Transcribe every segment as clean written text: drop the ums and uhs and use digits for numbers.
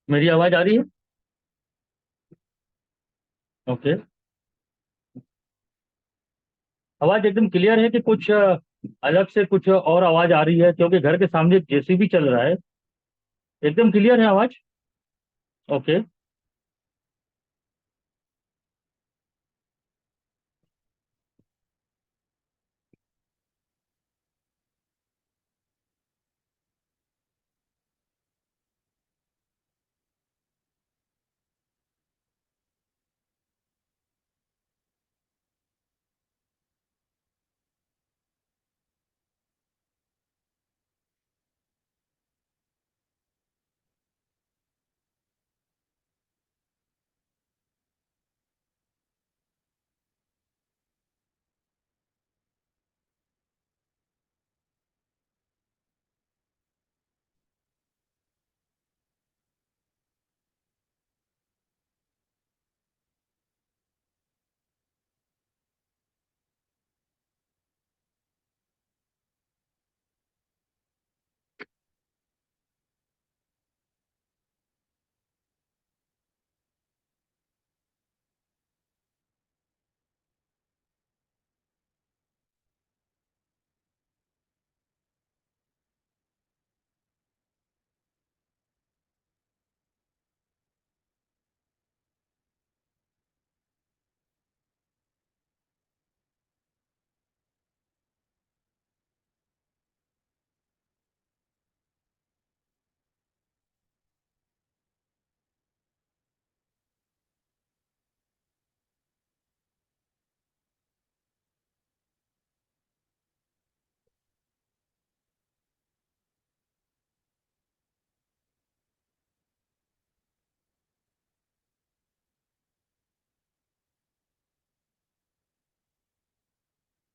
मेरी आवाज आ रही है? ओके। आवाज एकदम क्लियर है कि कुछ अलग से कुछ और आवाज आ रही है, क्योंकि घर के सामने एक जेसीबी चल रहा है। एकदम क्लियर है आवाज। ओके।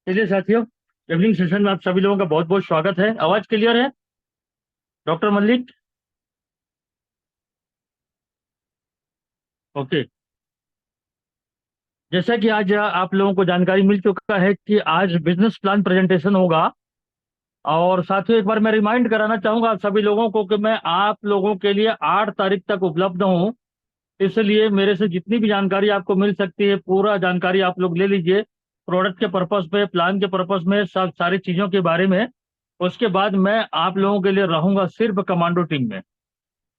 चलिए साथियों, इवनिंग सेशन में आप सभी लोगों का बहुत बहुत स्वागत है। आवाज क्लियर है डॉक्टर मल्लिक? ओके। जैसा कि आज आप लोगों को जानकारी मिल चुका है कि आज बिजनेस प्लान प्रेजेंटेशन होगा। और साथियों, एक बार मैं रिमाइंड कराना चाहूंगा आप सभी लोगों को कि मैं आप लोगों के लिए 8 तारीख तक उपलब्ध हूँ। इसलिए मेरे से जितनी भी जानकारी आपको मिल सकती है, पूरा जानकारी आप लोग ले लीजिए। प्रोडक्ट के पर्पस पे, प्लान के पर्पस में, सब सारी चीज़ों के बारे में। उसके बाद मैं आप लोगों के लिए रहूंगा सिर्फ कमांडो टीम में।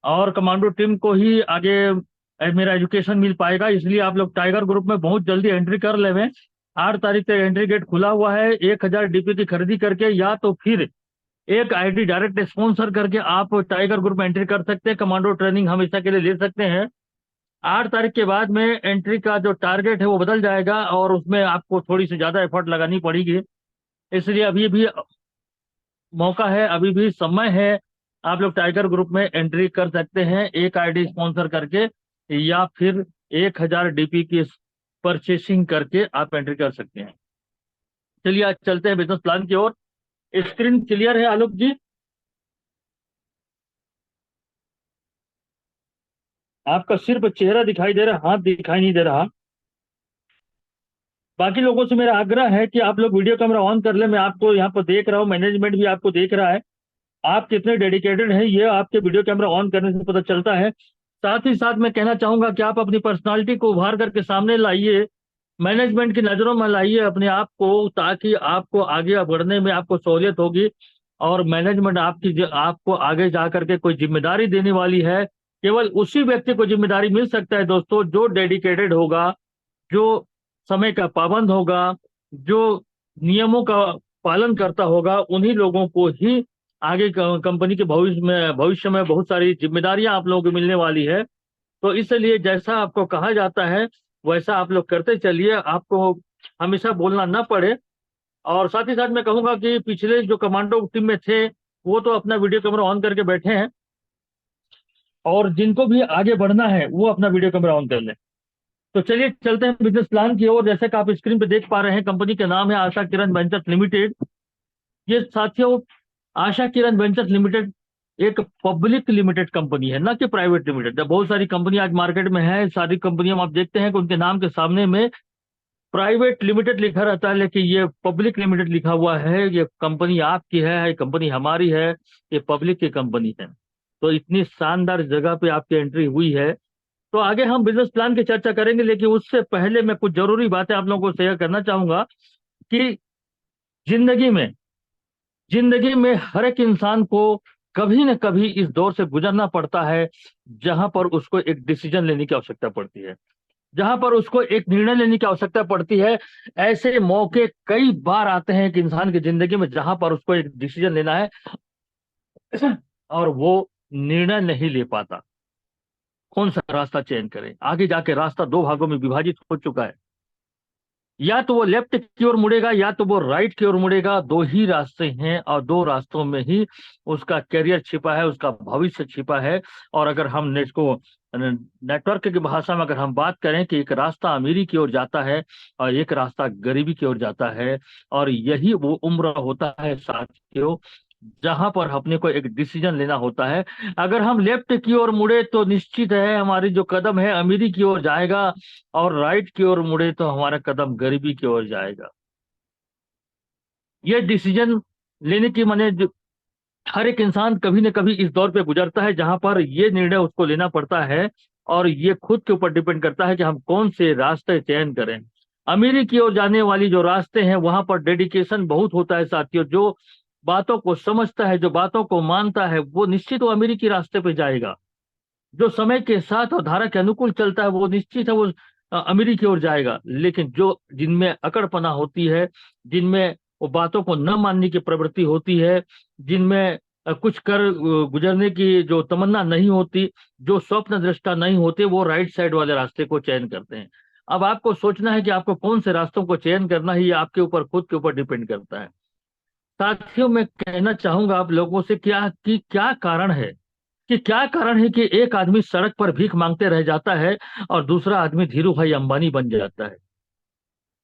और कमांडो टीम को ही आगे मेरा एजुकेशन मिल पाएगा। इसलिए आप लोग टाइगर ग्रुप में बहुत जल्दी एंट्री कर लेवें। 8 तारीख तक एंट्री गेट खुला हुआ है। 1,000 डीपी की खरीदी करके या तो फिर एक आईडी डायरेक्ट स्पॉन्सर करके आप टाइगर ग्रुप में एंट्री कर सकते हैं। कमांडो ट्रेनिंग हमेशा के लिए ले सकते हैं। 8 तारीख के बाद में एंट्री का जो टारगेट है वो बदल जाएगा और उसमें आपको थोड़ी सी ज्यादा एफर्ट लगानी पड़ेगी। इसलिए अभी भी मौका है, अभी भी समय है। आप लोग टाइगर ग्रुप में एंट्री कर सकते हैं एक आईडी स्पॉन्सर करके, या फिर 1,000 डीपी की परचेसिंग करके आप एंट्री कर सकते हैं। चलिए आज चलते हैं बिजनेस प्लान की ओर। स्क्रीन क्लियर है आलोक जी? आपका सिर्फ चेहरा दिखाई दे रहा है, हाथ दिखाई नहीं दे रहा। बाकी लोगों से मेरा आग्रह है कि आप लोग वीडियो कैमरा ऑन कर ले। मैं आपको यहाँ पर देख रहा हूँ, मैनेजमेंट भी आपको देख रहा है। आप कितने डेडिकेटेड हैं ये आपके वीडियो कैमरा ऑन करने से पता चलता है। साथ ही साथ मैं कहना चाहूंगा कि आप अपनी पर्सनालिटी को उभार करके सामने लाइए, मैनेजमेंट की नजरों में लाइए अपने आप को, ताकि आपको आगे बढ़ने में आपको सहूलियत होगी। और मैनेजमेंट आपको आगे जा करके कोई जिम्मेदारी देने वाली है। केवल उसी व्यक्ति को जिम्मेदारी मिल सकता है दोस्तों, जो डेडिकेटेड होगा, जो समय का पाबंद होगा, जो नियमों का पालन करता होगा। उन्हीं लोगों को ही आगे कंपनी के भविष्य में बहुत सारी जिम्मेदारियां आप लोगों को मिलने वाली है। तो इसलिए जैसा आपको कहा जाता है वैसा आप लोग करते चलिए, आपको हमेशा बोलना ना पड़े। और साथ ही साथ मैं कहूंगा कि पिछले जो कमांडो टीम में थे वो तो अपना वीडियो कैमरा ऑन करके बैठे हैं, और जिनको भी आगे बढ़ना है वो अपना वीडियो कैमरा ऑन कर लें। तो चलिए चलते हैं बिजनेस प्लान की ओर। जैसे कि आप स्क्रीन पे देख पा रहे हैं, कंपनी का नाम है आशा किरण वेंचर्स लिमिटेड। ये साथियों, आशा किरण वेंचर्स लिमिटेड एक पब्लिक लिमिटेड कंपनी है, ना कि प्राइवेट लिमिटेड। जब बहुत सारी कंपनी आज मार्केट में है, सारी कंपनियां आप देखते हैं कि उनके नाम के सामने में प्राइवेट लिमिटेड लिखा रहता है, लेकिन ये पब्लिक लिमिटेड लिखा हुआ है। ये कंपनी आपकी है, ये कंपनी हमारी है, ये पब्लिक की कंपनी है। तो इतनी शानदार जगह पे आपकी एंट्री हुई है। तो आगे हम बिजनेस प्लान की चर्चा करेंगे, लेकिन उससे पहले मैं कुछ जरूरी बातें आप लोगों को शेयर करना चाहूंगा कि जिंदगी में जिंदगी में हर एक इंसान को कभी न कभी इस दौर से गुजरना पड़ता है जहां पर उसको एक डिसीजन लेने की आवश्यकता पड़ती है, जहां पर उसको एक निर्णय लेने की आवश्यकता पड़ती है। ऐसे मौके कई बार आते हैं कि इंसान की जिंदगी में जहां पर उसको एक डिसीजन लेना है और वो निर्णय नहीं ले पाता। कौन सा रास्ता चयन करें? आगे जाके रास्ता दो भागों में विभाजित हो चुका है, या तो वो लेफ्ट की ओर मुड़ेगा या तो वो राइट की ओर मुड़ेगा। दो ही रास्ते हैं और दो रास्तों में ही उसका करियर छिपा है, उसका भविष्य छिपा है। और अगर हम इसको नेटवर्क की भाषा में अगर हम बात करें कि एक रास्ता अमीरी की ओर जाता है और एक रास्ता गरीबी की ओर जाता है, और यही वो उम्र होता है साथियों जहां पर अपने को एक डिसीजन लेना होता है। अगर हम लेफ्ट की ओर मुड़े तो निश्चित है हमारी जो कदम है अमीरी की ओर जाएगा, और राइट की ओर मुड़े तो हमारा कदम गरीबी की ओर जाएगा। ये डिसीजन लेने की माने हर एक इंसान कभी न कभी इस दौर पे गुजरता है जहां पर ये निर्णय उसको लेना पड़ता है, और ये खुद के ऊपर डिपेंड करता है कि हम कौन से रास्ते चयन करें। अमीरी की ओर जाने वाली जो रास्ते हैं वहां पर डेडिकेशन बहुत होता है साथियों। जो बातों को समझता है, जो बातों को मानता है, वो निश्चित वो अमीरी की रास्ते पे जाएगा। जो समय के साथ और धारा के अनुकूल चलता है वो निश्चित है वो अमीरी की ओर जाएगा। लेकिन जो जिनमें अकड़पना होती है, जिनमें वो बातों को न मानने की प्रवृत्ति होती है, जिनमें कुछ कर गुजरने की जो तमन्ना नहीं होती, जो स्वप्न दृष्टा नहीं होते, वो राइट साइड वाले रास्ते को चयन करते हैं। अब आपको सोचना है कि आपको कौन से रास्तों को चयन करना है, ये आपके ऊपर खुद के ऊपर डिपेंड करता है। साथियों मैं कहना चाहूंगा आप लोगों से क्या कारण है कि एक आदमी सड़क पर भीख मांगते रह जाता है और दूसरा आदमी धीरू भाई अंबानी बन जाता है?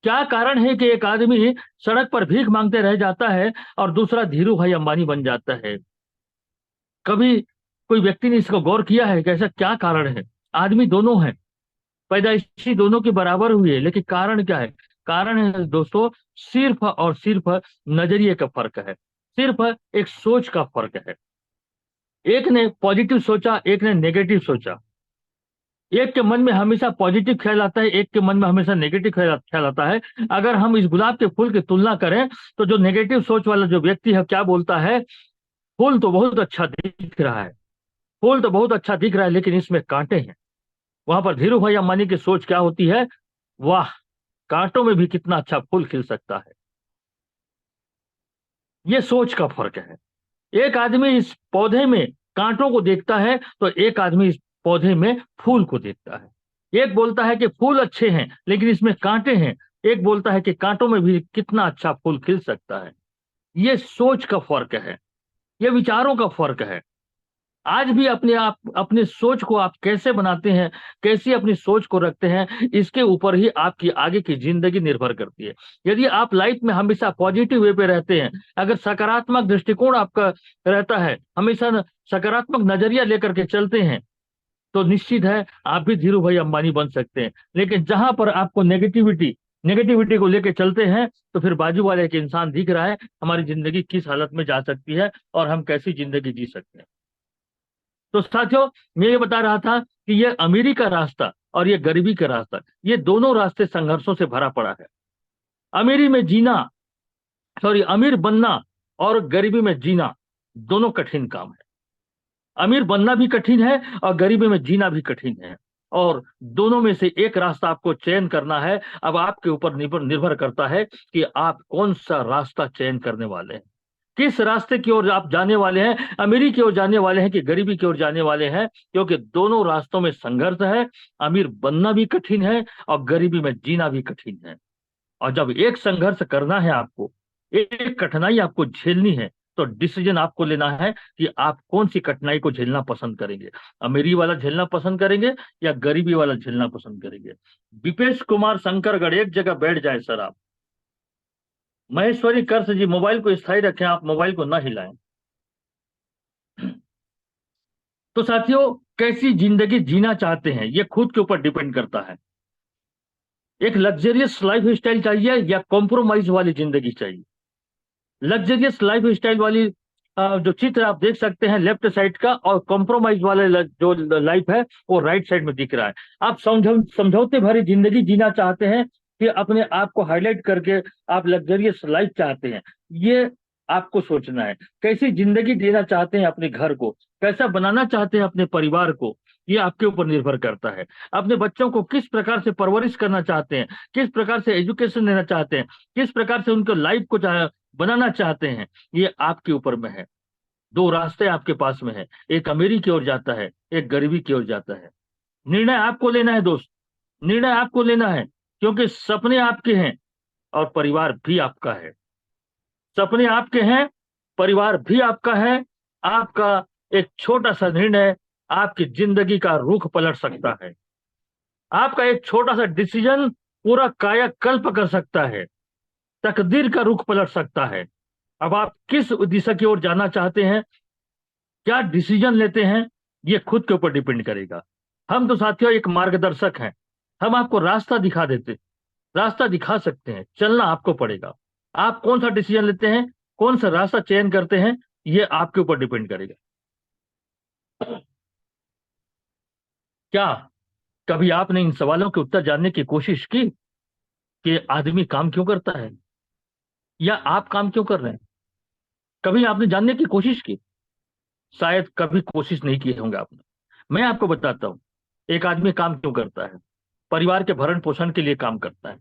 क्या कारण है कि एक आदमी सड़क पर भीख मांगते रह जाता है और दूसरा धीरू भाई अंबानी बन जाता है? कभी कोई व्यक्ति ने इसको गौर किया है कि ऐसा क्या कारण है? आदमी दोनों हैं, पैदाइशी दोनों के बराबर हुई है, लेकिन कारण क्या है? कारण है दोस्तों सिर्फ और सिर्फ नजरिए का फर्क है, सिर्फ एक सोच का फर्क है। एक ने पॉजिटिव सोचा, एक ने नेगेटिव सोचा। एक के मन में हमेशा पॉजिटिव ख्याल आता है, एक के मन में हमेशा नेगेटिव ख्याल आता है। अगर हम इस गुलाब के फूल की तुलना करें तो जो नेगेटिव सोच वाला जो व्यक्ति है क्या बोलता है? फूल तो बहुत अच्छा दिख रहा है, फूल तो बहुत अच्छा दिख रहा है, लेकिन इसमें कांटे हैं। वहां पर धीरू भाई अंबानी की सोच क्या होती है? वाह, कांटों में भी कितना अच्छा फूल खिल सकता है। ये सोच का फर्क है। एक आदमी इस पौधे में कांटों को देखता है तो एक आदमी इस पौधे में फूल को देखता है। एक बोलता है कि फूल अच्छे हैं लेकिन इसमें कांटे हैं, एक बोलता है कि कांटों में भी कितना अच्छा फूल खिल सकता है। ये सोच का फर्क है, ये विचारों का फर्क है। आज भी अपने सोच को आप कैसे बनाते हैं, कैसी अपनी सोच को रखते हैं, इसके ऊपर ही आपकी आगे की जिंदगी निर्भर करती है। यदि आप लाइफ में हमेशा पॉजिटिव वे पे रहते हैं, अगर सकारात्मक दृष्टिकोण आपका रहता है, हमेशा सकारात्मक नजरिया लेकर के चलते हैं, तो निश्चित है आप भी धीरू भाई अंबानी बन सकते हैं। लेकिन जहां पर आपको नेगेटिविटी को लेकर चलते हैं, तो फिर बाजू वाले एक इंसान दिख रहा है हमारी जिंदगी किस हालत में जा सकती है और हम कैसी जिंदगी जी सकते हैं। तो साथियों मैं ये बता रहा था कि ये अमीरी का रास्ता और ये गरीबी का रास्ता, ये दोनों रास्ते संघर्षों से भरा पड़ा है। अमीरी में जीना, सॉरी, अमीर बनना और गरीबी में जीना दोनों कठिन काम है। अमीर बनना भी कठिन है और गरीबी में जीना भी कठिन है, और दोनों में से एक रास्ता आपको चयन करना है। अब आपके ऊपर निर्भर करता है कि आप कौन सा रास्ता चयन करने वाले हैं, किस रास्ते की ओर आप जाने वाले हैं, अमीरी की ओर जाने वाले हैं कि गरीबी की ओर जाने वाले हैं। क्योंकि दोनों रास्तों में संघर्ष है, अमीर बनना भी कठिन है और गरीबी में जीना भी कठिन है। और जब एक संघर्ष करना है आपको, एक कठिनाई आपको झेलनी है, तो डिसीजन आपको लेना है कि आप कौन सी कठिनाई को झेलना पसंद करेंगे। अमीरी वाला झेलना पसंद करेंगे या गरीबी वाला झेलना पसंद करेंगे। विपेश कुमार शंकरगढ़, एक जगह बैठ जाए सर आप। महेश्वरी कर्ष जी, मोबाइल को स्थायी रखें, आप मोबाइल को ना हिलाएं। तो साथियों कैसी जिंदगी जीना चाहते हैं ये खुद के ऊपर डिपेंड करता है। एक लग्जरियस लाइफ स्टाइल चाहिए या कॉम्प्रोमाइज वाली जिंदगी चाहिए? लग्जरियस लाइफ स्टाइल वाली जो चित्र आप देख सकते हैं लेफ्ट साइड का, और कॉम्प्रोमाइज वाला जो लाइफ है वो राइट साइड में दिख रहा है। आप समझौते भरी जिंदगी जीना चाहते हैं कि अपने आप को हाईलाइट करके आप लग्जरियस लाइफ चाहते हैं, ये आपको सोचना है। कैसी जिंदगी देना चाहते हैं अपने घर को, कैसा बनाना चाहते हैं अपने परिवार को, ये आपके ऊपर निर्भर करता है। अपने बच्चों को किस प्रकार से परवरिश करना चाहते हैं, किस प्रकार से एजुकेशन देना चाहते हैं, किस प्रकार से उनको लाइफ को बनाना चाहते हैं, ये आपके ऊपर में है। दो रास्ते आपके पास में है, एक अमीरी की ओर जाता है, एक गरीबी की ओर जाता है। निर्णय आपको लेना है दोस्त, निर्णय आपको लेना है, क्योंकि सपने आपके हैं और परिवार भी आपका है। सपने आपके हैं, परिवार भी आपका है। आपका एक छोटा सा निर्णय आपकी जिंदगी का रुख पलट सकता है। आपका एक छोटा सा डिसीजन पूरा कायाकल्प कर सकता है, तकदीर का रुख पलट सकता है। अब आप किस दिशा की ओर जाना चाहते हैं, क्या डिसीजन लेते हैं, ये खुद के ऊपर डिपेंड करेगा। हम तो साथियों एक मार्गदर्शक हैं, हम आपको रास्ता दिखा देते, रास्ता दिखा सकते हैं, चलना आपको पड़ेगा। आप कौन सा डिसीजन लेते हैं, कौन सा रास्ता चयन करते हैं, ये आपके ऊपर डिपेंड करेगा। क्या कभी आपने इन सवालों के उत्तर जानने की कोशिश की कि आदमी काम क्यों करता है, या आप काम क्यों कर रहे हैं? कभी आपने जानने की कोशिश की? शायद कभी कोशिश नहीं किए होंगे आपने। मैं आपको बताता हूं, एक आदमी काम क्यों करता है। परिवार के भरण पोषण के लिए काम करता है,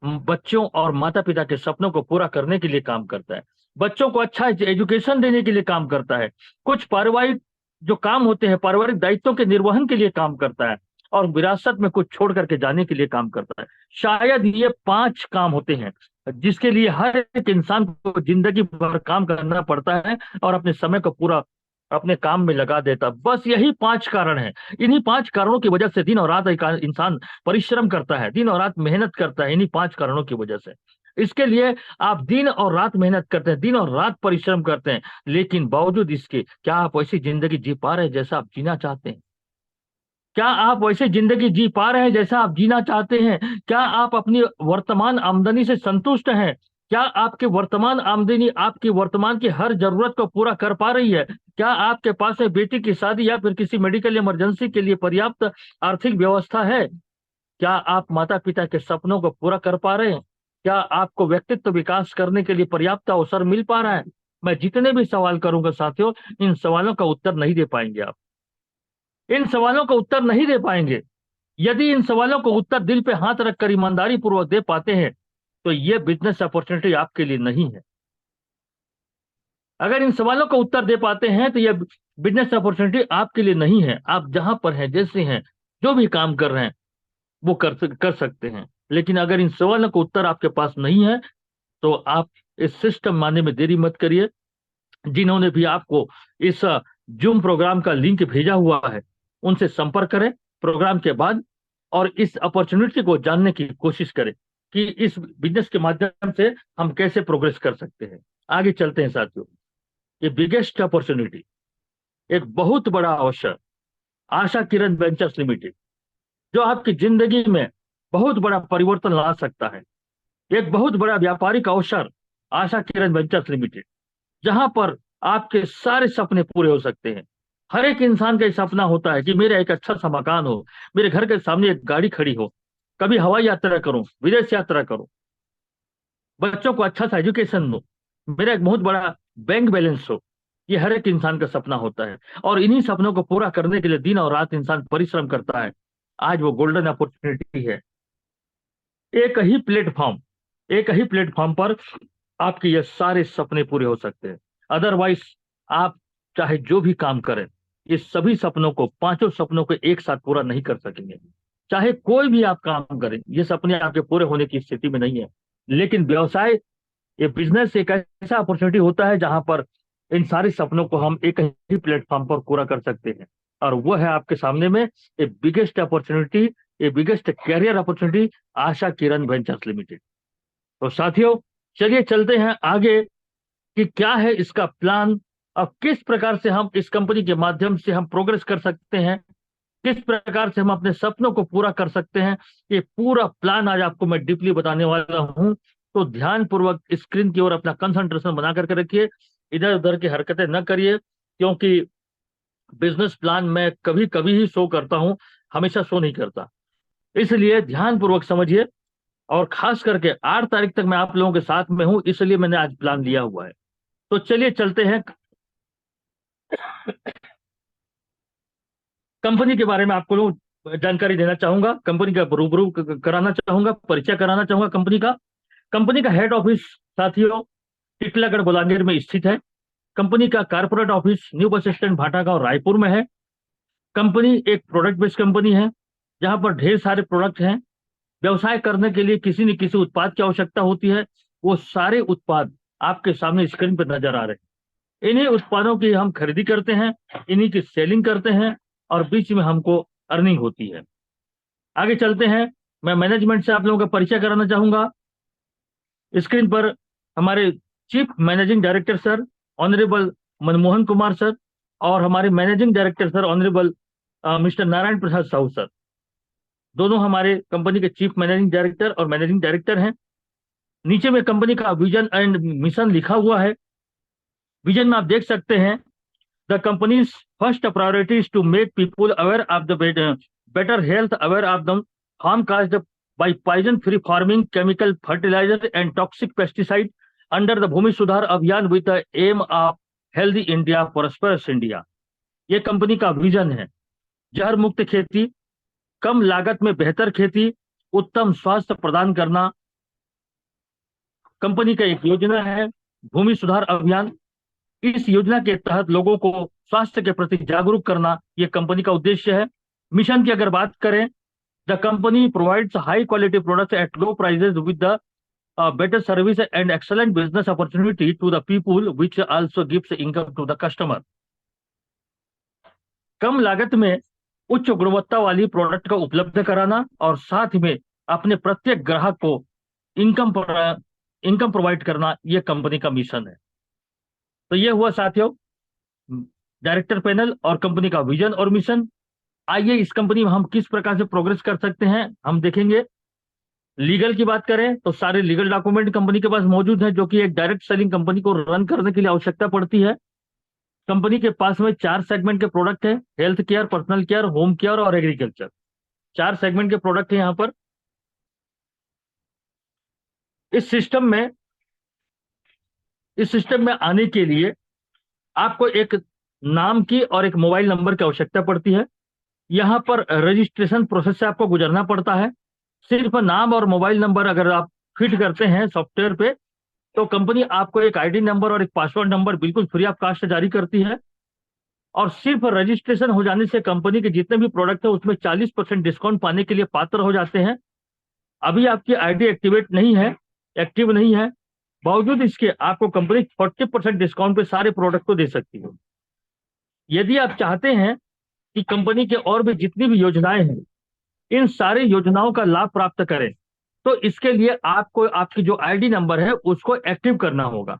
बच्चों और माता पिता के सपनों को पूरा करने के लिए काम करता है, बच्चों को अच्छा एजुकेशन देने के लिए काम करता है, कुछ पारिवारिक जो काम होते हैं, पारिवारिक दायित्वों के निर्वहन के लिए काम करता है, और विरासत में कुछ छोड़ करके जाने के लिए काम करता है। शायद ये 5 काम होते हैं जिसके लिए हर एक इंसान को जिंदगी भर काम करना पड़ता है और अपने समय को पूरा अपने काम में लगा देता। बस यही 5 कारण हैं। इन्हीं 5 कारणों की वजह से दिन और रात एक इंसान परिश्रम करता है, दिन और रात मेहनत करता है, इन्हीं 5 कारणों की वजह से। इसके लिए आप दिन और रात मेहनत करते हैं, दिन और रात परिश्रम करते हैं, लेकिन बावजूद इसके क्या आप वैसी जिंदगी जी पा रहे हैं जैसा आप जीना चाहते हैं? क्या आप वैसे जिंदगी जी पा रहे हैं जैसा आप जीना चाहते हैं? क्या आप अपनी वर्तमान आमदनी से संतुष्ट हैं? क्या आपके वर्तमान आमदनी आपकी वर्तमान की हर जरूरत को पूरा कर पा रही है? क्या आपके पास में बेटी की शादी या फिर किसी मेडिकल इमरजेंसी के लिए पर्याप्त आर्थिक व्यवस्था है? क्या आप माता पिता के सपनों को पूरा कर पा रहे हैं? क्या आपको व्यक्तित्व विकास करने के लिए पर्याप्त अवसर मिल पा रहा है? मैं जितने भी सवाल करूंगा साथियों, इन सवालों का उत्तर नहीं दे पाएंगे आप, इन सवालों का उत्तर नहीं दे पाएंगे। यदि इन सवालों को उत्तर दिल पे हाथ रखकर ईमानदारी पूर्वक दे पाते हैं तो ये बिजनेस अपॉर्चुनिटी आपके लिए नहीं है। अगर इन सवालों का उत्तर दे पाते हैं तो ये बिजनेस अपॉर्चुनिटी आपके लिए नहीं है। आप जहां पर हैं, जैसे हैं, जो भी काम कर रहे हैं वो कर सकते हैं। लेकिन अगर इन सवालों का उत्तर आपके पास नहीं है तो आप इस सिस्टम मानने में देरी मत करिए। जिन्होंने भी आपको इस जूम प्रोग्राम का लिंक भेजा हुआ है उनसे संपर्क करें प्रोग्राम के बाद, और इस अपॉर्चुनिटी को जानने की कोशिश करें कि इस बिजनेस के माध्यम से हम कैसे प्रोग्रेस कर सकते हैं। आगे चलते हैं साथियों। ये बिगेस्ट अपॉर्चुनिटी, एक बहुत बड़ा अवसर, आशा किरण वेंचर्स लिमिटेड, जो आपकी जिंदगी में बहुत बड़ा परिवर्तन ला सकता है। एक बहुत बड़ा व्यापारिक अवसर, आशा किरण वेंचर्स लिमिटेड, जहां पर आपके सारे सपने पूरे हो सकते हैं। हर एक इंसान का सपना होता है कि मेरा एक अच्छा सा मकान हो, मेरे घर के सामने एक गाड़ी खड़ी हो, कभी हवाई यात्रा करूं, विदेश यात्रा करूं, बच्चों को अच्छा सा एजुकेशन दो, मेरा एक बहुत बड़ा बैंक बैलेंस हो। ये हर एक इंसान का सपना होता है, और इन्हीं सपनों को पूरा करने के लिए दिन और रात इंसान परिश्रम करता है। आज वो गोल्डन अपॉर्चुनिटी है। एक ही प्लेटफॉर्म, एक ही प्लेटफॉर्म पर आपके ये सारे सपने पूरे हो सकते हैं। अदरवाइज आप चाहे जो भी काम करें, ये सभी सपनों को, 5 सपनों को एक साथ पूरा नहीं कर सकेंगे। चाहे कोई भी आप काम करें, ये सपने आपके पूरे होने की स्थिति में नहीं है। लेकिन व्यवसाय, ये बिजनेस एक ऐसा अपॉर्चुनिटी होता है जहां पर इन सारे सपनों को हम एक ही प्लेटफॉर्म पर पूरा कर सकते हैं, और वो है आपके सामने में ए बिगेस्ट अपॉर्चुनिटी, ए biggest career opportunity, Asha Kiran ventures limited. तो साथियों, चलिए चलते हैं आगे कि क्या है इसका प्लान, और किस प्रकार से हम इस कंपनी के माध्यम से हम प्रोग्रेस कर सकते हैं, किस प्रकार से हम अपने सपनों को पूरा कर सकते हैं। ये पूरा प्लान आज आपको मैं डीपली बताने वाला हूं। तो ध्यान पूर्वक स्क्रीन की ओर अपना कंसंट्रेशन बना करके रखिए। इधर उधर की हरकतें न करिए, क्योंकि बिजनेस प्लान मैं कभी कभी ही शो करता हूं, हमेशा शो नहीं करता। इसलिए ध्यानपूर्वक समझिए। और खास करके 8 तारीख तक मैं आप लोगों के साथ में हूं, इसलिए मैंने आज प्लान लिया हुआ है। तो चलिए चलते हैं। कंपनी के बारे में आपको जानकारी देना चाहूंगा, कंपनी का रूबरू कराना चाहूंगा, परिचय कराना चाहूंगा कंपनी का। कंपनी का हेड ऑफिस साथियों टिटलागढ़ बलांगीर में स्थित है। कंपनी का corporate office new bus stand Bhatagaon Raipur में है। कंपनी एक प्रोडक्ट बेस्ड कंपनी है, जहां पर ढेर सारे प्रोडक्ट हैं। व्यवसाय करने के लिए किसी न किसी उत्पाद की आवश्यकता होती है। वो सारे उत्पाद आपके सामने स्क्रीन पर नजर आ रहे हैं। इन्हीं उत्पादों की हम खरीदी करते हैं, इन्हीं की सेलिंग करते हैं, और बीच में हमको अर्निंग होती है। आगे चलते हैं। मैं मैनेजमेंट से आप लोगों का परिचय कराना चाहूंगा। स्क्रीन पर हमारे chief managing director sir honourable Manmohan Kumar sir, और हमारे managing director sir honourable mister Narayan Prasad Sahu sir, दोनों हमारे कंपनी के चीफ मैनेजिंग डायरेक्टर और मैनेजिंग डायरेक्टर हैं। नीचे में कंपनी का विजन एंड मिशन लिखा हुआ है। विजन में आप देख सकते हैं, the companies first priority is to make people aware of the better health, aware of the harm caused by poison free farming, chemical fertilizer and toxic pesticide under the भूमि सुधार अभियान with the aim of healthy India, prosperous India। ये company का vision है। जहर मुक्त खेती, कम लागत में बेहतर खेती, उत्तम स्वास्थ्य प्रदान करना कंपनी का एक योजना है, भूमि सुधार अभियान। इस योजना के तहत लोगों को स्वास्थ्य के प्रति जागरूक करना यह कंपनी का उद्देश्य है। मिशन की अगर बात करें, the company provides high quality products at low prices with the better service and excellent business opportunity to the people, which also gives income to the customer। कम लागत में उच्च गुणवत्ता वाली प्रोडक्ट का उपलब्ध कराना और साथ में अपने प्रत्येक ग्राहक को इनकम प्रोवाइड करना, यह कंपनी का मिशन है। तो यह हुआ साथियों डायरेक्टर पैनल और कंपनी का विजन और मिशन। आइए इस कंपनी में हम किस प्रकार से प्रोग्रेस कर सकते हैं हम देखेंगे। लीगल की बात करें तो सारे लीगल डॉक्यूमेंट कंपनी के पास मौजूद है, जो कि एक डायरेक्ट सेलिंग कंपनी को रन करने के लिए आवश्यकता पड़ती है। कंपनी के पास में 4 सेगमेंट के प्रोडक्ट है, health care, personal care, home care और एग्रीकल्चर। 4 सेगमेंट के प्रोडक्ट है यहाँ पर। इस सिस्टम में आने के लिए आपको एक नाम की और एक मोबाइल नंबर की आवश्यकता पड़ती है। यहाँ पर रजिस्ट्रेशन प्रोसेस से आपको गुजरना पड़ता है। सिर्फ नाम और मोबाइल नंबर अगर आप फिट करते हैं सॉफ्टवेयर पे, तो कंपनी आपको एक आईडी नंबर और एक पासवर्ड नंबर बिल्कुल फ्री ऑफ कॉस्ट जारी करती है। और सिर्फ रजिस्ट्रेशन हो जाने से कंपनी के जितने भी प्रोडक्ट है उसमें 40% डिस्काउंट पाने के लिए पात्र हो जाते हैं। अभी आपकी आईडी एक्टिव नहीं है, बावजूद इसके आपको कंपनी 40% डिस्काउंट पे सारे प्रोडक्ट को दे सकती है। यदि आप चाहते हैं कि कंपनी के और भी जितनी भी योजनाएं हैं, इन सारी योजनाओं का लाभ प्राप्त करें, तो इसके लिए आपको आपकी जो आईडी नंबर है उसको एक्टिव करना होगा।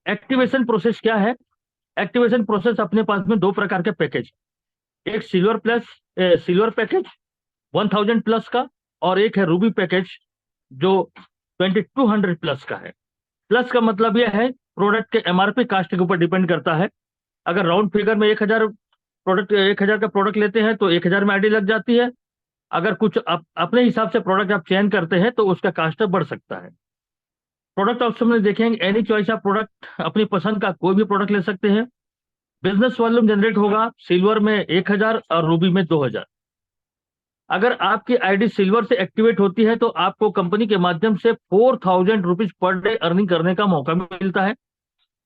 एक्टिवेशन प्रोसेस क्या है? एक्टिवेशन प्रोसेस अपने पास में 2 प्रकार के पैकेज, एक सिल्वर पैकेज 1000 प्लस का, और एक है रूबी पैकेज जो 2200 प्लस का है। प्लस का मतलब यह है प्रोडक्ट के एमआरपी कास्ट के ऊपर डिपेंड करता है। अगर राउंड फिगर में 1000 का प्रोडक्ट लेते हैं तो 1000 में आईडी लग जाती है। अगर कुछ अपने हिसाब से प्रोडक्ट आप चयन करते हैं तो उसका कास्ट बढ़ सकता है। प्रोडक्ट ऑप्शन में देखेंगे एनी चॉइस ऑफ प्रोडक्ट, अपनी पसंद का कोई भी प्रोडक्ट ले सकते हैं। बिजनेस वॉल्यूम जनरेट होगा सिल्वर में 1000 और रूबी में 2000। अगर आपकी आईडी सिल्वर से एक्टिवेट होती है तो आपको कंपनी के माध्यम से 4000 रुपीज पर डे अर्निंग करने का मौका मिलता है।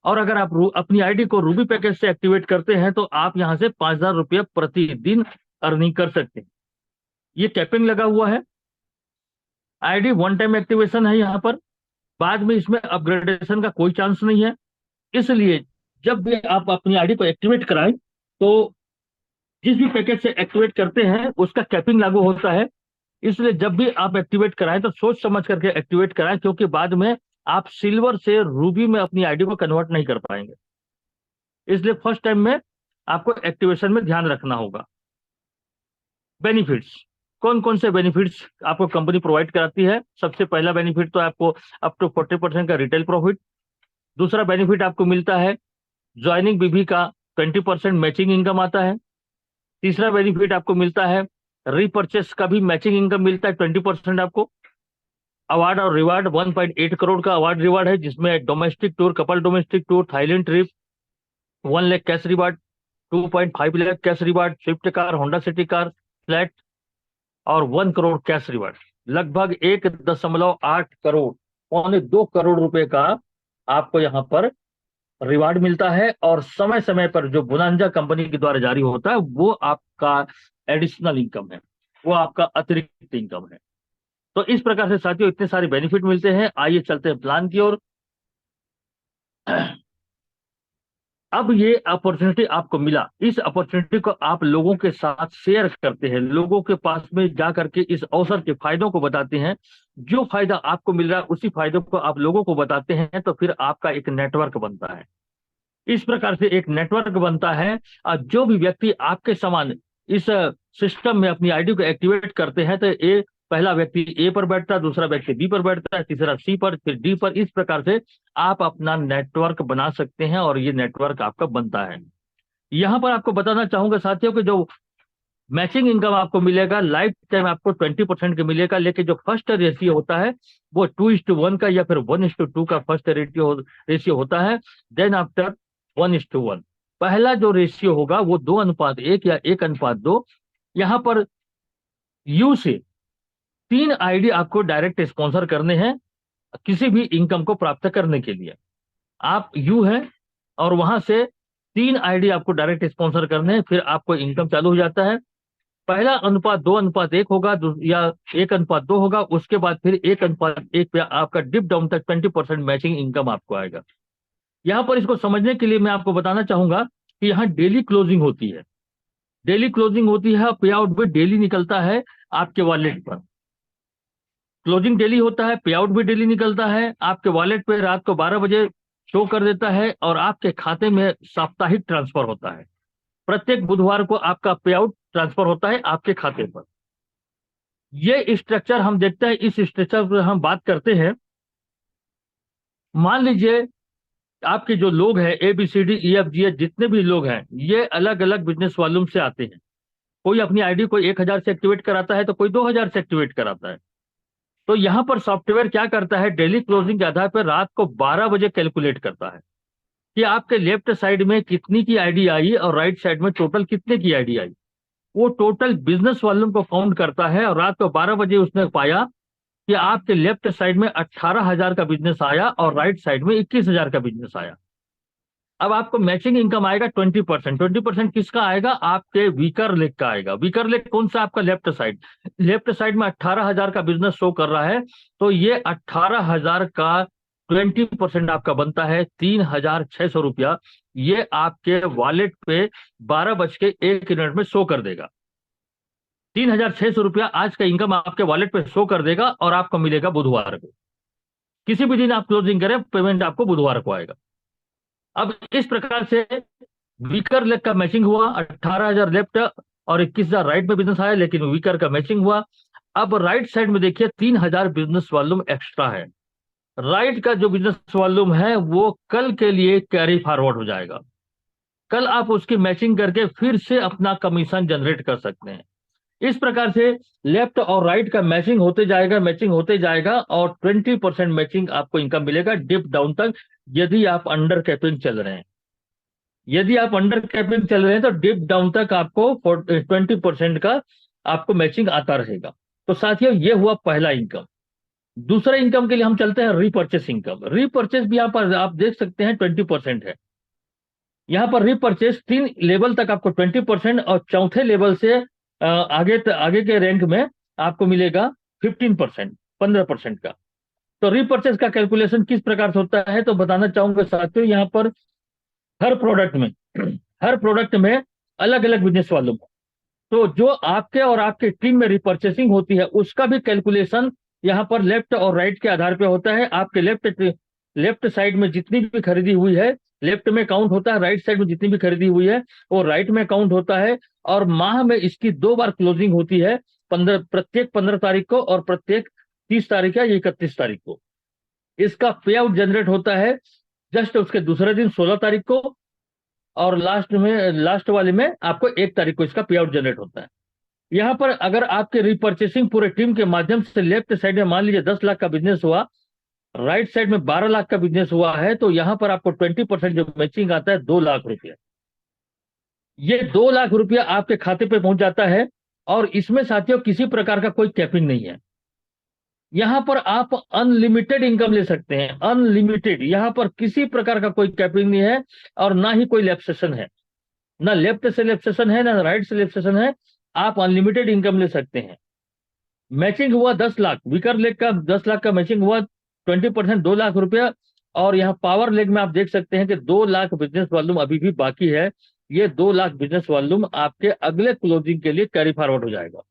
और अगर आप अपनी आईडी को रूबी पैकेज से एक्टिवेट करते हैं तो आप यहां से 5000 रुपये प्रतिदिन अर्निंग कर सकते हैं। ये कैपिंग लगा हुआ है। आईडी 1 टाइम एक्टिवेशन है यहाँ पर, बाद में इसमें अपग्रेडेशन का कोई चांस नहीं है। इसलिए जब भी आप अपनी आईडी को एक्टिवेट कराएं तो जिस भी पैकेज से एक्टिवेट करते हैं उसका कैपिंग लागू होता है। इसलिए जब भी आप एक्टिवेट कराएं तो सोच समझ करके एक्टिवेट कराएं, क्योंकि बाद में आप सिल्वर से रूबी में अपनी आईडी को कन्वर्ट नहीं कर पाएंगे। इसलिए फर्स्ट टाइम में आपको एक्टिवेशन में ध्यान रखना होगा। बेनिफिट्स, कौन कौन से बेनिफिट्स आपको कंपनी प्रोवाइड कराती है? सबसे पहला बेनिफिट तो आपको अप टू 40% का रिटेल प्रॉफिट, दूसरा बेनिफिट आपको मिलता है ज्वाइनिंग बीबी का 20% मैचिंग इनकम आता है। तीसरा बेनिफिट आपको मिलता है रीपर्चेस का भी मैचिंग इनकम मिलता है 20% आपको। अवार्ड और रिवार्ड 1.8 करोड़ का अवार्ड रिवार्ड है, जिसमें domestic tour, couple domestic tour, Thailand trip, 1 lakh cash reward, 2.5 lakh cash reward, Swift car, Honda city car, flat और 1 करोड़ कैश रिवार्ड। लगभग 1.8 करोड़, पौने 2 करोड़ रुपए का आपको यहाँ पर रिवार्ड मिलता है। और समय समय पर जो बोनांजा कंपनी के द्वारा जारी होता है वो आपका एडिशनल इनकम है, वो आपका अतिरिक्त इनकम है। तो इस प्रकार से साथियों इतने सारे बेनिफिट मिलते हैं। आइए चलते हैं प्लान की ओर। अब ये अपॉर्चुनिटी आपको मिला, इस अपॉर्चुनिटी को आप लोगों के साथ शेयर करते हैं, लोगों के पास में जा करके इस अवसर के फायदों को बताते हैं। जो फायदा आपको मिल रहा है उसी फायदों को आप लोगों को बताते हैं, तो फिर आपका एक नेटवर्क बनता है। इस प्रकार से एक नेटवर्क बनता है। और जो भी व्यक्ति आपके समान इस सिस्टम में अपनी आईडी को एक्टिवेट करते हैं, तो ये पहला व्यक्ति ए पर बैठता है, दूसरा व्यक्ति बी पर बैठता है, तीसरा सी पर, फिर डी पर। इस प्रकार से आप अपना नेटवर्क बना सकते हैं और ये नेटवर्क आपका बनता है। यहां पर आपको बताना चाहूंगा साथियों कि जो मैचिंग इनकम आपको मिलेगा लाइफ टाइम आपको 20% का मिलेगा, लेकिन जो फर्स्ट रेशियो होता है वो 2:1 का या फिर 1:2 का फर्स्ट रेशियो होता है। देन आफ्टर 1:1 पहला जो रेशियो होगा वो 2:1 या 1:2। यहां पर यू से 3 आईडी आपको डायरेक्ट स्पॉन्सर करने हैं किसी भी इनकम को प्राप्त करने के लिए। आप यू है और वहां से 3 आईडी आपको डायरेक्ट स्पॉन्सर करने हैं, फिर आपको इनकम चालू हो जाता है। पहला अनुपात 2:1 होगा या 1:2 होगा, उसके बाद फिर 1:1 पे आपका डिप डाउन तक 20% मैचिंग इनकम आपको आएगा। यहां पर इसको समझने के लिए मैं आपको बताना चाहूंगा कि यहाँ डेली क्लोजिंग होती है। डेली क्लोजिंग होती है, पे आउट भी डेली निकलता है आपके वॉलेट पर। क्लोजिंग डेली होता है, पे आउट भी डेली निकलता है आपके वॉलेट पे, रात को 12 बजे शो कर देता है और आपके खाते में साप्ताहिक ट्रांसफर होता है। प्रत्येक बुधवार को आपका पे आउट ट्रांसफर होता है आपके खाते पर। ये स्ट्रक्चर हम देखते हैं, इस स्ट्रक्चर पर हम बात करते हैं। मान लीजिए आपके जो लोग हैं ABCDEFG जितने भी लोग हैं ये अलग अलग बिजनेस वॉल्यूम से आते हैं। कोई अपनी आईडी कोई 1,000 से एक्टिवेट कराता है तो कोई 2,000 से एक्टिवेट कराता है। तो यहां पर सॉफ्टवेयर क्या करता है, डेली क्लोजिंग के आधार पर रात को 12 बजे कैलकुलेट करता है कि आपके लेफ्ट साइड में कितनी की आईडी आई और राइट साइड में टोटल कितने की आईडी आई। वो टोटल बिजनेस वॉल्यूम को काउंट करता है और रात को 12 बजे उसने पाया कि आपके लेफ्ट साइड में 18,000 का बिजनेस आया और राइट साइड में 21,000 का बिजनेस आया। अब आपको मैचिंग इनकम आएगा 20%। 20% किसका आएगा, आपके वीकर लेग का आएगा। वीकर लेग कौन सा, आपका लेफ्ट साइड। लेफ्ट साइड में 18,000 का बिजनेस शो कर रहा है, तो ये 18,000 का 20% आपका बनता है 3,600 रुपया। ये आपके वॉलेट पे 12:01 में शो कर देगा। 3,600 रुपया आज का इनकम आपके वॉलेट पे शो कर देगा और आपको मिलेगा बुधवार को। किसी भी दिन आप क्लोजिंग करें, पेमेंट आपको बुधवार को आएगा। अब इस प्रकार से वीकर लेग का मैचिंग हुआ, 18,000 लेफ्ट और 21,000 राइट में बिजनेस आया, लेकिन वीकर का मैचिंग हुआ। अब राइट साइड में देखिए 3,000 बिजनेस वॉल्यूम एक्स्ट्रा है। राइट का जो बिजनेस वॉल्यूम है वो कल के लिए कैरी फॉरवर्ड हो जाएगा। कल आप उसकी मैचिंग करके फिर से अपना कमीशन जनरेट कर सकते हैं। इस प्रकार से लेफ्ट और राइट का मैचिंग होते जाएगा, मैचिंग होते जाएगा और 20% मैचिंग आपको इनकम मिलेगा डिप डाउन तक, यदि आप अंडर कैपिंग चल रहे हैं। यदि आप अंडर कैपिंग चल रहे हैं तो डिप डाउन तक आपको 20% का आपको मैचिंग आता रहेगा। तो साथियों ये हुआ पहला इनकम। दूसरा इनकम के लिए हम चलते हैं रीपर्चेस इनकम। रीपर्चेस भी यहाँ पर आप देख सकते हैं 20% है। यहाँ पर रीपर्चेस 3 लेवल तक आपको 20% और चौथे लेवल से आगे के रैंक में आपको मिलेगा 15%, 15% का। तो रीपर्चेस का कैलकुलेशन किस प्रकार से होता है तो बताना चाहूंगा साथियों। यहाँ पर हर प्रोडक्ट में हर प्रोडक्ट में अलग अलग बिजनेस वालों को, तो जो आपके और आपके टीम में रिपर्चेसिंग होती है उसका भी कैलकुलेशन यहाँ पर लेफ्ट और राइट के आधार पे होता है। आपके लेफ्ट साइड में जितनी भी खरीदी हुई है लेफ्ट में काउंट होता है, राइट साइड में जितनी भी खरीदी हुई है वो राइट में काउंट होता है। और माह में इसकी 2 बार क्लोजिंग होती है, प्रत्येक 15 तारीख को और प्रत्येक 30 तारीख या 31 तारीख को। इसका पे आउट जनरेट होता है जस्ट उसके दूसरे दिन 16 तारीख को, और लास्ट वाले में आपको 1 तारीख को इसका पे आउट जनरेट होता है। यहाँ पर अगर आपके रिपर्चेसिंग पूरे टीम के माध्यम से लेफ्ट साइड में मान लीजिए 10 लाख का बिजनेस हुआ, राइट साइड में 12 लाख का बिजनेस हुआ है, तो यहाँ पर आपको 20% जो मैचिंग आता है 2 लाख रुपया। ये 2 लाख रुपया आपके खाते पे पहुंच जाता है, और इसमें साथियों किसी प्रकार का कोई कैपिंग नहीं है। यहां पर आप अनलिमिटेड इनकम ले सकते हैं, अनलिमिटेड। यहां पर किसी प्रकार का कोई कैपिंग नहीं है, और ना ही कोई लैप्सेशन है, ना लेफ्ट से लैप्सेशन है, ना राइट से लैप्सेशन है। आप अनलिमिटेड इनकम ले सकते हैं। मैचिंग हुआ 10 लाख, वीकर लेग का 10 लाख का मैचिंग हुआ, 20% 2 लाख रुपया। और यहाँ पावर लेग में आप देख सकते हैं कि 2 लाख बिजनेस वॉल्यूम अभी भी बाकी है। ये 2 लाख बिजनेस वॉल्यूम आपके अगले क्लोजिंग के लिए कैरी फॉरवर्ड हो जाएगा।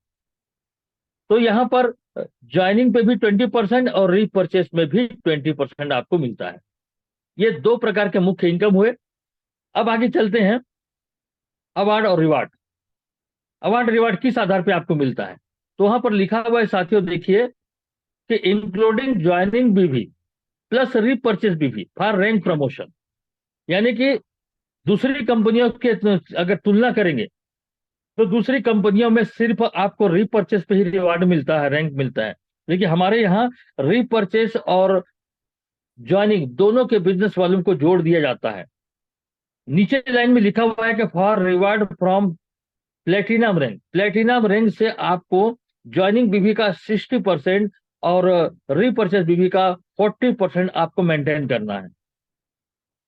तो यहाँ पर ज्वाइनिंग पे भी 20% और रीपरचेस में भी 20% आपको मिलता है। ये 2 प्रकार के मुख्य इनकम हुए। अब आगे चलते हैं, अवार्ड और रिवार्ड। अवार्ड रिवार्ड किस आधार पे आपको मिलता है, तो वहां पर लिखा हुआ है साथियों, देखिए कि इंक्लूडिंग ज्वाइनिंग बीवी प्लस रीपरचेस बीवी फॉर रैंक प्रमोशन। यानी कि दूसरी कंपनियों के अगर तुलना करेंगे, तो दूसरी कंपनियों में सिर्फ आपको रीपरचेस पे ही रिवार्ड मिलता है, रैंक मिलता है। लेकिन हमारे यहाँ रीपरचेस और ज्वाइनिंग दोनों के बिजनेस वॉल्यूम को जोड़ दिया जाता है। नीचे लाइन में लिखा हुआ है कि for reward from platinum rank, platinum rank से आपको ज्वाइनिंग बीवी का 60% और रीपरचेस बीवी का 40% आपको मेंटेन करना है।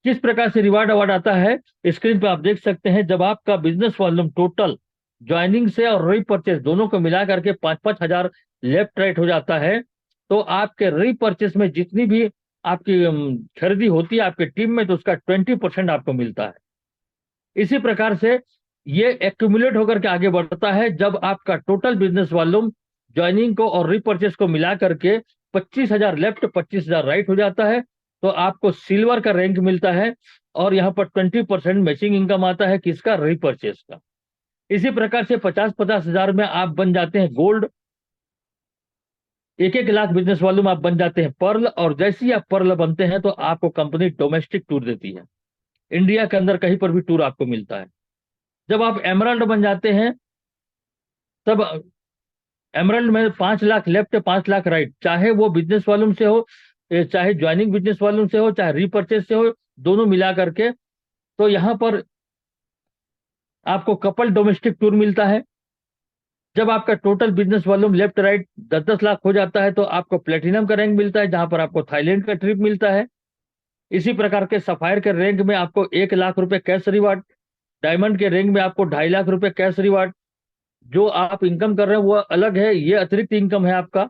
किस प्रकार से रिवार्ड अवार्ड आता है, स्क्रीन पे आप देख सकते हैं। जब आपका बिजनेस वॉल्यूम टोटल ज्वाइनिंग से और रीपरचेस दोनों को मिला करके 5-5 हजार लेफ्ट राइट हो जाता है, तो आपके रीपरचेस में जितनी भी आपकी खरीदी होती है आपके टीम में, तो उसका 20% आपको मिलता है। इसी प्रकार से ये एक्यूमुलेट होकर के आगे बढ़ता है। जब आपका टोटल बिजनेस वॉल्यूम ज्वाइनिंग को और रीपरचेस को मिला करके 25,000 लेफ्ट 25,000 राइट हो जाता है, तो आपको सिल्वर का रैंक मिलता है। और यहाँ पर 20% मैचिंग इनकम आता है, किसका, रीपरचेस का। इसी प्रकार से 50-50 हजार में आप बन जाते हैं गोल्ड, 1-1 लाख बिजनेस वॉल्यूम आप बन जाते हैं पर्ल। और जैसे ही आप पर्ल बनते हैं, तो आपको कंपनी डोमेस्टिक टूर देती है, इंडिया के अंदर कहीं पर भी टूर आपको मिलता है। जब आप एमराल्ड बन जाते हैं, तब एमराल्ड में 5 लाख लेफ्ट 5 लाख राइट, चाहे वो बिजनेस वॉल्यूम से हो, चाहे ज्वाइनिंग बिजनेस वॉल्यूम से हो, चाहे रीपरचेस से हो, दोनों मिला करके, तो यहाँ पर आपको कपल डोमेस्टिक टूर मिलता है। जब आपका total business volume left right 10-10 lakh हो जाता है, तो आपको प्लेटिनम का रैंक मिलता है, जहां पर आपको थाईलैंड का ट्रिप मिलता है। इसी प्रकार के सफायर के रैंक में आपको 1 लाख रुपए कैश रिवार्ड, डायमंड के रैंक में आपको 2.5 लाख रुपए कैश रिवार्ड। जो आप इनकम कर रहे हैं वो अलग है, ये अतिरिक्त इनकम है आपका।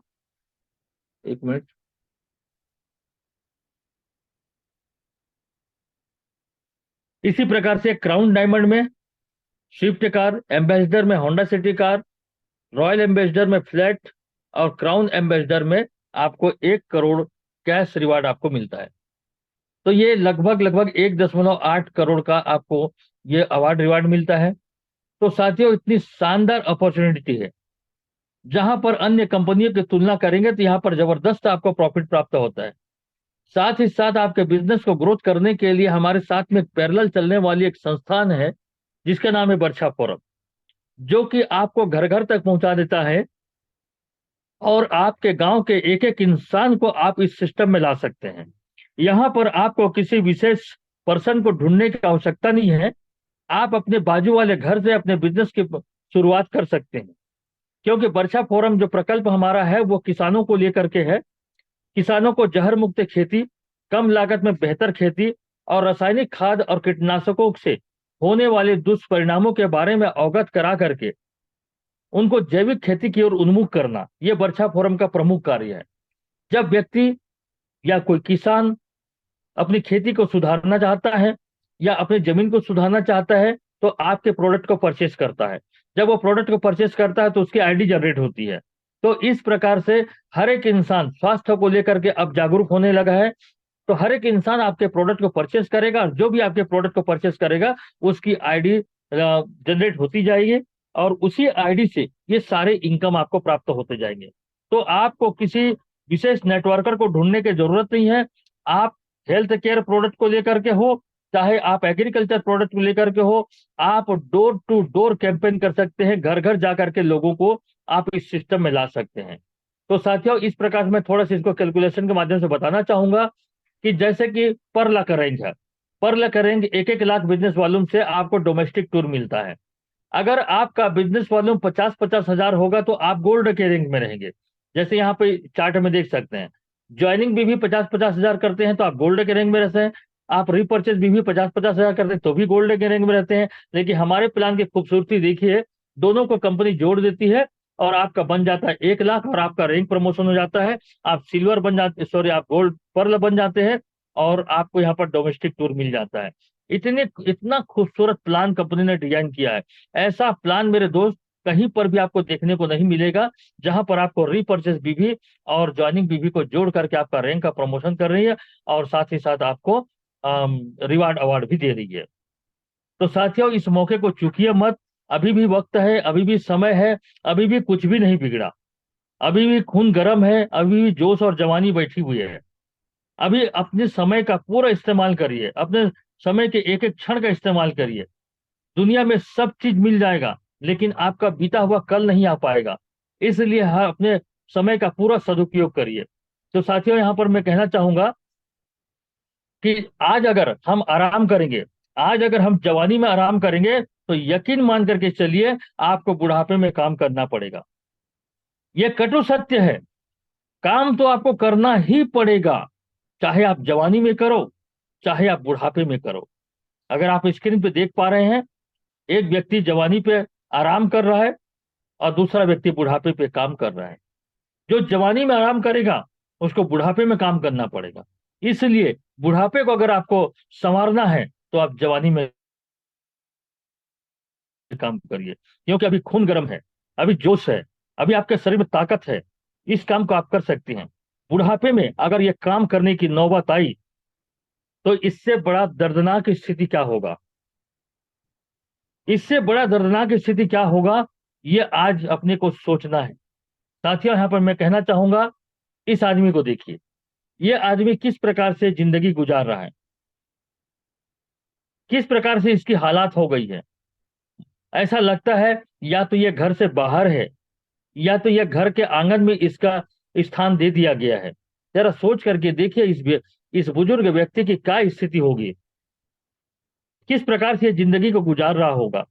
एक मिनट, इसी प्रकार से क्राउन डायमंड में स्विफ्ट कार, एम्बेसडर में Honda city car, royal ambassador में फ्लैट, और क्राउन एम्बेसडर में आपको 1 करोड़ कैश रिवार्ड आपको मिलता है। तो ये लगभग लगभग 1.8 करोड़ का आपको ये अवार्ड रिवार्ड मिलता है। तो साथियों, इतनी शानदार अपॉर्चुनिटी है, जहां पर अन्य कंपनियों की तुलना करेंगे तो यहाँ पर जबरदस्त आपको प्रॉफिट प्राप्त होता है। साथ ही साथ आपके बिजनेस को ग्रोथ करने के लिए हमारे साथ में पैरेलल चलने वाली एक संस्थान है, जिसका नाम है वर्षा फोरम, जो कि आपको घर घर तक पहुंचा देता है। और आपके गांव के एक एक इंसान को आप इस सिस्टम में ला सकते हैं। यहाँ पर आपको किसी विशेष पर्सन को ढूंढने की आवश्यकता नहीं है। आप अपने बाजू वाले घर से अपने बिजनेस की शुरुआत कर सकते हैं, क्योंकि वर्षा फोरम जो प्रकल्प हमारा है वो किसानों को लेकर के है। किसानों को जहर मुक्त खेती, कम लागत में बेहतर खेती और रासायनिक खाद और कीटनाशकों से होने वाले दुष्परिणामों के बारे में अवगत करा करके उनको जैविक खेती की ओर उन्मुख करना, यह वर्षा फोरम का प्रमुख कार्य है। जब व्यक्ति या कोई किसान अपनी खेती को सुधारना चाहता है या अपनी जमीन को सुधारना चाहता है, तो आपके प्रोडक्ट को परचेस करता है। जब वो प्रोडक्ट को परचेस करता है, तो उसकी आईडी जनरेट होती है। तो इस प्रकार से हर एक इंसान स्वास्थ्य को लेकर के अब जागरूक होने लगा है। तो हर एक इंसान आपके प्रोडक्ट को परचेस करेगा, और जो भी आपके प्रोडक्ट को परचेस करेगा उसकी आईडी जनरेट होती जाएगी, और उसी आईडी से ये सारे इनकम आपको प्राप्त होते जाएंगे। तो आपको किसी विशेष नेटवर्कर को ढूंढने की जरूरत नहीं है। आप हेल्थ केयर प्रोडक्ट को लेकर के हो, चाहे आप एग्रीकल्चर प्रोडक्ट को लेकर के हो, आप डोर टू डोर कैंपेन कर सकते हैं, घर घर जा करके लोगों को आप इस सिस्टम में ला सकते हैं। तो साथियों, इस प्रकार से मैं थोड़ा सा इसको कैलकुलेशन के माध्यम से बताना चाहूंगा कि जैसे कि पर लाख रेंज है, पर lakh range 1-1 lakh business volume से आपको डोमेस्टिक टूर मिलता है। अगर आपका बिजनेस वॉल्यूम 50-50 हजार होगा तो आप गोल्ड के रेंज में रहेंगे। जैसे यहाँ पे चार्ट में देख सकते हैं, ज्वाइनिंग भी 50-50 हजार करते हैं तो आप गोल्ड के रेंज में रहते हैं। आप रिपर्चेज भी 50-50 हजार करते हैं तो भी गोल्ड के रेंज में रहते हैं। लेकिन हमारे प्लान की खूबसूरती देखिए, दोनों को कंपनी जोड़ देती है और आपका बन जाता है 1 लाख और आपका रैंक प्रमोशन हो जाता है। आप सिल्वर बन जाते, सॉरी, आप गोल्ड पर्ल बन जाते हैं और आपको यहाँ पर डोमेस्टिक टूर मिल जाता है। इतना खूबसूरत प्लान कंपनी ने डिजाइन किया है। ऐसा प्लान मेरे दोस्त कहीं पर भी आपको देखने को नहीं मिलेगा, जहां पर आपको रीपर्चेस बीवी और ज्वाइनिंग बीवी को जोड़ करके आपका रैंक का प्रमोशन कर रही है और साथ ही साथ आपको रिवार्ड अवार्ड भी दे रही है। तो साथियों, इस मौके को चूकिए मत। अभी भी वक्त है, अभी भी समय है, अभी भी कुछ भी नहीं बिगड़ा, अभी भी खून गर्म है, अभी भी जोश और जवानी बैठी हुई है। अभी अपने समय का पूरा इस्तेमाल करिए, अपने समय के एक एक क्षण का इस्तेमाल करिए। दुनिया में सब चीज मिल जाएगा, लेकिन आपका बीता हुआ कल नहीं आ पाएगा। इसलिए अपने समय का पूरा सदुपयोग करिए। तो साथियों, यहाँ पर मैं कहना चाहूंगा कि आज अगर हम आराम करेंगे, आज अगर हम जवानी में आराम करेंगे, तो यकीन मान करके चलिए आपको बुढ़ापे में काम करना पड़ेगा। यह कटु सत्य है। काम तो आपको करना ही पड़ेगा, चाहे आप जवानी में करो, चाहे आप बुढ़ापे में करो। अगर आप स्क्रीन पे देख पा रहे हैं, एक व्यक्ति जवानी पे आराम कर रहा है और दूसरा व्यक्ति बुढ़ापे पे काम कर रहा है। जो जवानी में आराम करेगा उसको बुढ़ापे में काम करना पड़ेगा। इसलिए बुढ़ापे को अगर आपको संवारना है तो आप जवानी में काम करिए, क्योंकि अभी खून गर्म है, अभी जोश है, अभी आपके शरीर में ताकत है। इस काम को आप कर सकती हैं। बुढ़ापे में अगर ये काम करने की नौबत आई तो इससे बड़ा दर्दनाक स्थिति क्या होगा, इससे बड़ा दर्दनाक स्थिति क्या होगा, ये आज अपने को सोचना है। साथियों, यहां पर मैं कहना चाहूंगा, इस आदमी को देखिए, ये आदमी किस प्रकार से जिंदगी गुजार रहा है, किस प्रकार से इसकी हालात हो गई है। ऐसा लगता है या तो ये घर से बाहर है या तो यह घर के आंगन में इसका स्थान दे दिया गया है। जरा सोच करके देखिए इस बुजुर्ग व्यक्ति की क्या स्थिति होगी, किस प्रकार से जिंदगी को गुजार रहा होगा।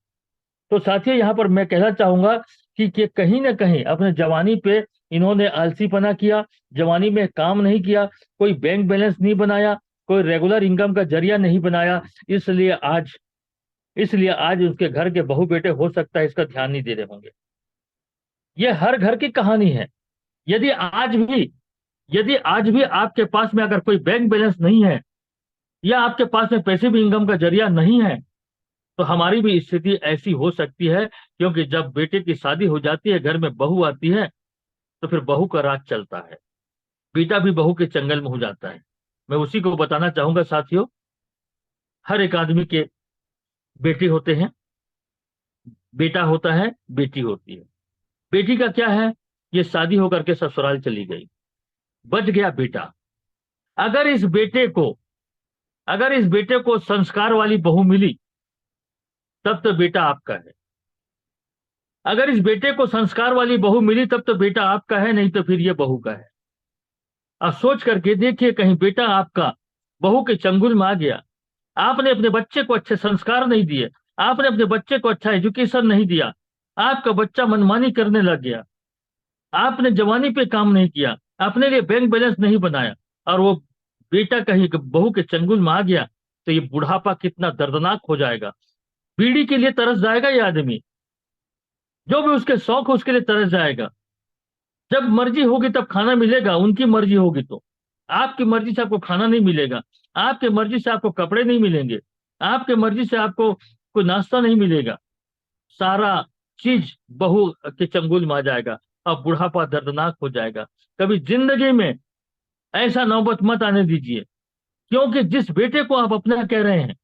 तो साथियों, यहाँ पर मैं कहना चाहूंगा कि कहीं ना कहीं अपने जवानी पे इन्होंने आलसीपना किया, जवानी में काम नहीं किया, कोई बैंक बैलेंस नहीं बनाया, कोई रेगुलर इनकम का जरिया नहीं बनाया। इसलिए आज इसलिए आज उसके घर के बहू बेटे हो सकता है इसका ध्यान नहीं दे रहे होंगे। ये हर घर की कहानी है। यदि आज भी यदि आज भी आपके पास में अगर कोई बैंक बैलेंस नहीं है या आपके पास में पैसिव इनकम का जरिया नहीं है, तो हमारी भी स्थिति ऐसी हो सकती है। क्योंकि जब बेटे की शादी हो जाती है, घर में बहू आती है, तो फिर बहू का राज चलता है, बेटा भी बहू के चंगल में हो जाता है। मैं उसी को बताना चाहूंगा साथियों, हर एक आदमी के बेटे होते हैं, बेटा होता है, बेटी होती है। बेटी का क्या है, ये शादी होकर के ससुराल चली गई, बच गया बेटा। अगर इस बेटे को अगर इस बेटे को संस्कार वाली बहू मिली, तब तो बेटा आपका है। अगर इस बेटे को संस्कार वाली बहू मिली, तब तो बेटा आपका है, नहीं तो फिर ये बहू का है। अब सोच करके देखिए, कहीं बेटा आपका बहू के चंगुल में आ गया, आपने अपने बच्चे को अच्छे संस्कार नहीं दिए, आपने अपने बच्चे को अच्छा एजुकेशन नहीं दिया, आपका बच्चा मनमानी करने लग गया, आपने जवानी पे काम नहीं किया, अपने लिए बैंक बैलेंस नहीं बनाया, और वो बेटा कहीं बहू के चंगुल में आ गया, तो ये बुढ़ापा कितना दर्दनाक हो जाएगा। बीड़ी के लिए तरस जाएगा ये आदमी, जो भी उसके शौक है उसके लिए तरस जाएगा। जब मर्जी होगी तब खाना मिलेगा, उनकी मर्जी होगी तो। आपकी मर्जी से आपको खाना नहीं मिलेगा, आपके मर्जी से आपको कपड़े नहीं मिलेंगे, आपके मर्जी से आपको कोई नाश्ता नहीं मिलेगा। सारा चीज बहू के चंगुल में आ जाएगा और बुढ़ापा दर्दनाक हो जाएगा। कभी जिंदगी में ऐसा नौबत मत आने दीजिए, क्योंकि जिस बेटे को आप अपना कह रहे हैं,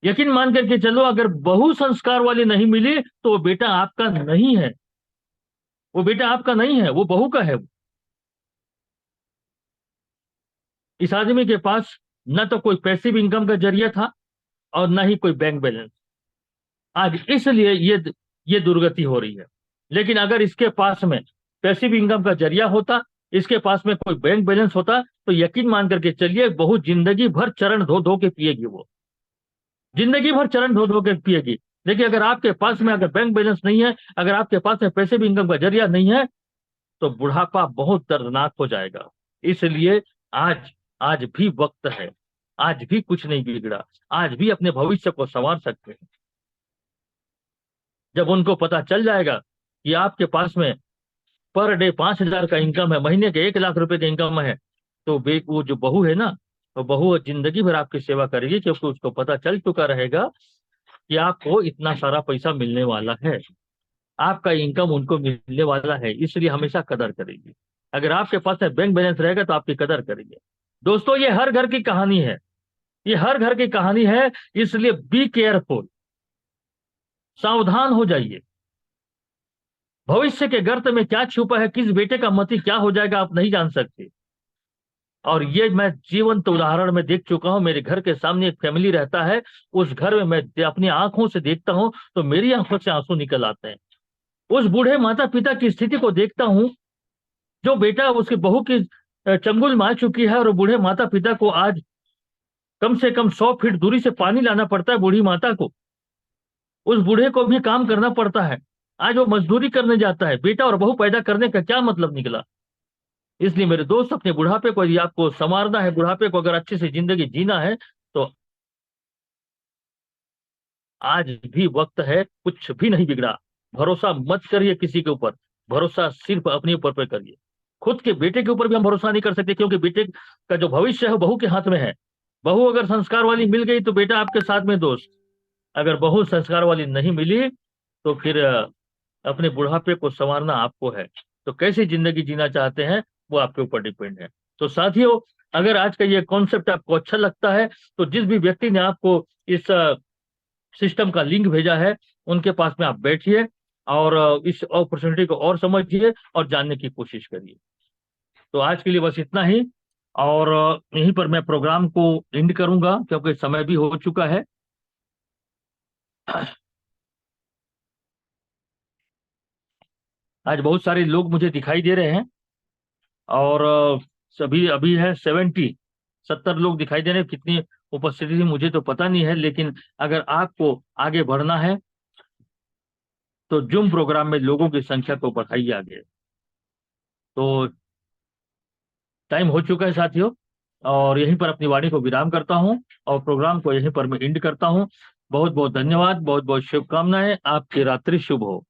यकीन मान करके चलो, अगर बहू संस्कार वाली नहीं मिली तो वो बेटा आपका नहीं है, वो बेटा आपका नहीं है, वो बहू का है। इस आदमी के पास न तो कोई पैसिव इनकम का जरिया था और न ही कोई बैंक बैलेंस। आज इसलिए ये दुर्गति हो रही है। लेकिन अगर इसके पास में पैसिव इनकम का जरिया होता, इसके पास में कोई बैंक बैलेंस होता, तो यकीन मान करके चलिए बहुत जिंदगी भर चरण धो धो के पिएगी वो, जिंदगी भर चरण धो धो के पिएगी। देखिए अगर आपके पास में अगर बैंक बैलेंस नहीं है, अगर आपके पास में पैसिव इनकम का जरिया नहीं है, तो बुढ़ापा बहुत दर्दनाक हो जाएगा। इसलिए आज आज भी वक्त है, आज भी कुछ नहीं बिगड़ा, आज भी अपने भविष्य को संवार सकते हैं। जब उनको पता चल जाएगा कि आपके पास में पर डे 5,000 का इनकम है, महीने के 1 लाख रुपए का इनकम है, तो वो जो बहू है ना, वो बहू जिंदगी भर आपकी सेवा करेगी, क्योंकि उसको पता चल चुका रहेगा कि आपको इतना सारा पैसा मिलने वाला है, आपका इनकम उनको मिलने वाला है, इसलिए हमेशा कदर करेगी। अगर आपके पास में बैंक बैलेंस रहेगा तो आपकी कदर करेंगे। दोस्तों ये हर घर की कहानी है, ये हर घर की कहानी है, इसलिए बी केयरफुल, सावधान हो जाइए। भविष्य के गर्त में क्या छुपा है, किस बेटे का मति क्या हो जाएगा आप नहीं जान सकते। और ये मैं जीवंत उदाहरण में देख चुका हूं। मेरे घर के सामने एक फैमिली रहता है, उस घर में मैं अपनी आंखों से देखता हूं तो मेरी आंखों से आंसू निकल आते हैं। उस बूढ़े माता पिता की स्थिति को देखता हूं, जो बेटा उसकी बहू की चंगुल मार चुकी है, और बूढ़े माता पिता को आज कम से कम 100 फीट दूरी से पानी लाना पड़ता है बूढ़ी माता को। उस बूढ़े को भी काम करना पड़ता है, आज वो मजदूरी करने जाता है। बेटा और बहू पैदा करने का क्या मतलब निकला। इसलिए मेरे दोस्त, अपने बुढ़ापे को यदि आपको संवारना है, बुढ़ापे को अगर अच्छे से जिंदगी जीना है, तो आज भी वक्त है, कुछ भी नहीं बिगड़ा। भरोसा मत करिए किसी के ऊपर, भरोसा सिर्फ अपने ऊपर पे करिए। खुद के बेटे के ऊपर भी हम भरोसा नहीं कर सकते, क्योंकि बेटे का जो भविष्य है वो बहू के हाथ में है। बहू अगर संस्कार वाली मिल गई तो बेटा आपके साथ में दोस्त, अगर बहू संस्कार वाली नहीं मिली तो फिर अपने बुढ़ापे को संवारना आपको है। तो कैसी जिंदगी जीना चाहते हैं वो आपके ऊपर डिपेंड है। तो साथियों, अगर आज का ये कॉन्सेप्ट आपको अच्छा लगता है, तो जिस भी व्यक्ति ने आपको इस सिस्टम का लिंक भेजा है, उनके पास में आप बैठिए और इस अपॉर्चुनिटी को और समझिए और जानने की कोशिश करिए। तो आज के लिए बस इतना ही, और यहीं पर मैं प्रोग्राम को एंड करूंगा क्योंकि समय भी हो चुका है। आज बहुत सारे लोग मुझे दिखाई दे रहे हैं, और सभी अभी है 70 लोग दिखाई दे रहे हैं। कितनी उपस्थिति थी मुझे तो पता नहीं है, लेकिन अगर आपको आगे बढ़ना है तो जूम प्रोग्राम में लोगों की संख्या को बढ़ाइए आगे। तो टाइम हो चुका है साथियों, और यहीं पर अपनी वाणी को विराम करता हूं और प्रोग्राम को यहीं पर मैं एंड करता हूं। बहुत बहुत धन्यवाद, बहुत बहुत शुभकामनाएं, आपकी रात्रि शुभ हो।